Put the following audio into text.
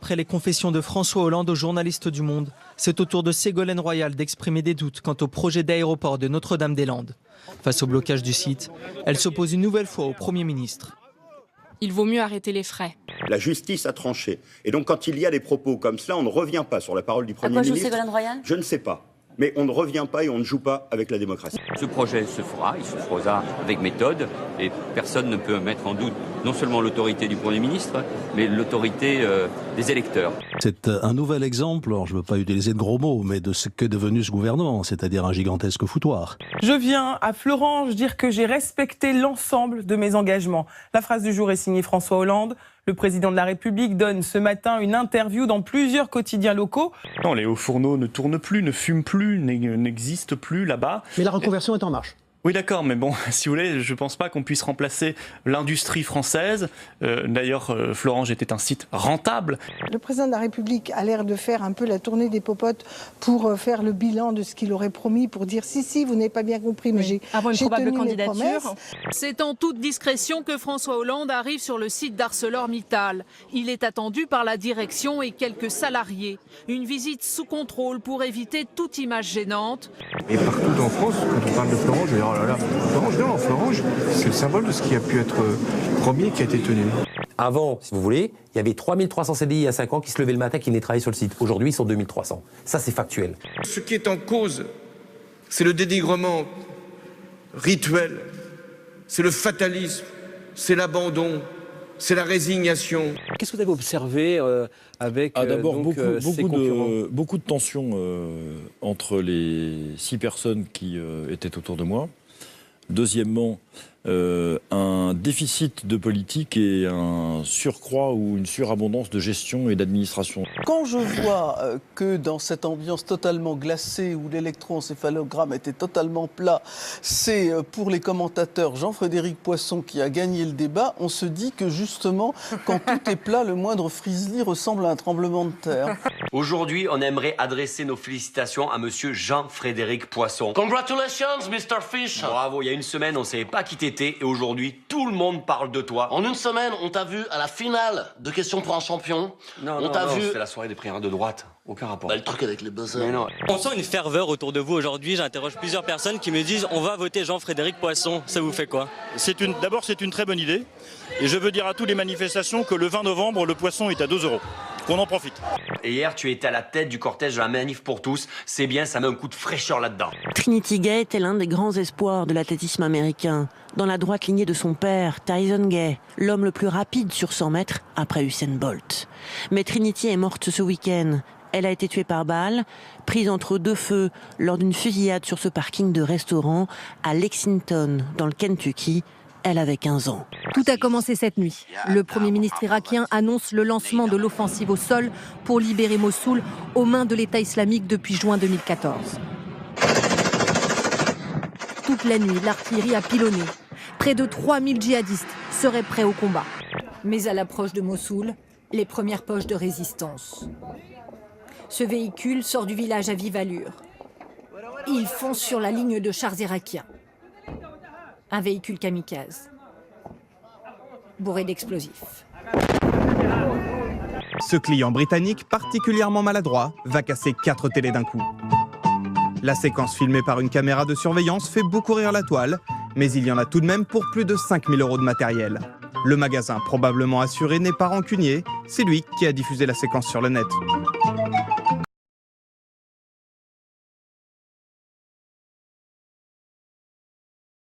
après les confessions de François Hollande aux journalistes du Monde, c'est au tour de Ségolène Royal d'exprimer des doutes quant au projet d'aéroport de Notre-Dame-des-Landes. Face au blocage du site, elle s'oppose une nouvelle fois au Premier ministre. Il vaut mieux arrêter les frais. La justice a tranché. Et donc quand il y a des propos comme cela, on ne revient pas sur la parole du Premier ministre. Ségolène Royal ? Je ne sais pas. Mais on ne revient pas et on ne joue pas avec la démocratie. Ce projet se fera, il se fera avec méthode, et personne ne peut mettre en doute non seulement l'autorité du Premier ministre, mais l'autorité des électeurs. C'est un nouvel exemple, alors je ne veux pas utiliser de gros mots, mais de ce qu'est devenu ce gouvernement, c'est-à-dire un gigantesque foutoir. Je viens à Florange dire que j'ai respecté l'ensemble de mes engagements. La phrase du jour est signée François Hollande. Le président de la République donne ce matin une interview dans plusieurs quotidiens locaux. Non, les hauts fourneaux ne tournent plus, ne fument plus, n'existent plus là-bas. Mais la reconversion est en marche. Oui, d'accord, mais bon, si vous voulez, je ne pense pas qu'on puisse remplacer l'industrie française. D'ailleurs, Florange était un site rentable. Le président de la République a l'air de faire un peu la tournée des popotes pour faire le bilan de ce qu'il aurait promis, pour dire si, vous n'avez pas bien compris, mais j'ai tenu mes promesses. C'est en toute discrétion que François Hollande arrive sur le site d'ArcelorMittal. Il est attendu par la direction et quelques salariés. Une visite sous contrôle pour éviter toute image gênante. Et partout en France, quand on parle de Florange, je vais dire, oh là là, Florange, c'est le symbole de ce qui a pu être promis, qui a été tenu. Avant, si vous voulez, il y avait 3300 CDI il y a 5 ans qui se levaient le matin, qui venaient travailler sur le site. Aujourd'hui, ils sont 2300. Ça, c'est factuel. Ce qui est en cause, c'est le dénigrement rituel, c'est le fatalisme, c'est l'abandon, c'est la résignation. Qu'est-ce que vous avez observé avec d'abord ces concurrents ? beaucoup de tensions entre les 6 personnes qui étaient autour de moi. Deuxièmement, un déficit de politique et un surcroît ou une surabondance de gestion et d'administration. Quand je vois que dans cette ambiance totalement glacée où l'électroencéphalogramme était totalement plat, c'est pour les commentateurs Jean-Frédéric Poisson qui a gagné le débat, on se dit que justement, quand tout est plat, le moindre frisely ressemble à un tremblement de terre. Aujourd'hui, on aimerait adresser nos félicitations à monsieur Jean-Frédéric Poisson. Congratulations, Mr. Fish. Bravo, il y a une semaine, on ne savait pas qui t'étais et aujourd'hui, tout le monde parle de toi. En une semaine, on t'a vu à la finale de Questions pour un champion. Non, c'était la soirée des prières de droite. Aucun rapport. Le truc avec les buzzers. On sent une ferveur autour de vous aujourd'hui. J'interroge plusieurs personnes qui me disent on va voter Jean-Frédéric Poisson. Ça vous fait quoi ? D'abord, c'est une très bonne idée. Et je veux dire à toutes les manifestations que le 20 novembre, le poisson est à 2 €. Qu'on en profite. Et hier, tu étais à la tête du cortège de la manif pour tous. C'est bien, ça met un coup de fraîcheur là-dedans. Trinity Gay était l'un des grands espoirs de l'athlétisme américain. Dans la droite lignée de son père, Tyson Gay, l'homme le plus rapide sur 100 mètres après Usain Bolt. Mais Trinity est morte ce week-end. Elle a été tuée par balle, prise entre deux feux lors d'une fusillade sur ce parking de restaurant à Lexington, dans le Kentucky. Elle avait 15 ans. Tout a commencé cette nuit. Le Premier ministre irakien annonce le lancement de l'offensive au sol pour libérer Mossoul aux mains de l'État islamique depuis juin 2014. Toute la nuit, l'artillerie a pilonné. Près de 3000 djihadistes seraient prêts au combat. Mais à l'approche de Mossoul, les premières poches de résistance. Ce véhicule sort du village à vive allure. Il fonce sur la ligne de chars irakiens. Un véhicule kamikaze, bourré d'explosifs. Ce client britannique, particulièrement maladroit, va casser 4 télés d'un coup. La séquence filmée par une caméra de surveillance fait beaucoup rire la toile, mais il y en a tout de même pour plus de 5 000 € de matériel. Le magasin, probablement assuré, n'est pas rancunier, c'est lui qui a diffusé la séquence sur le net.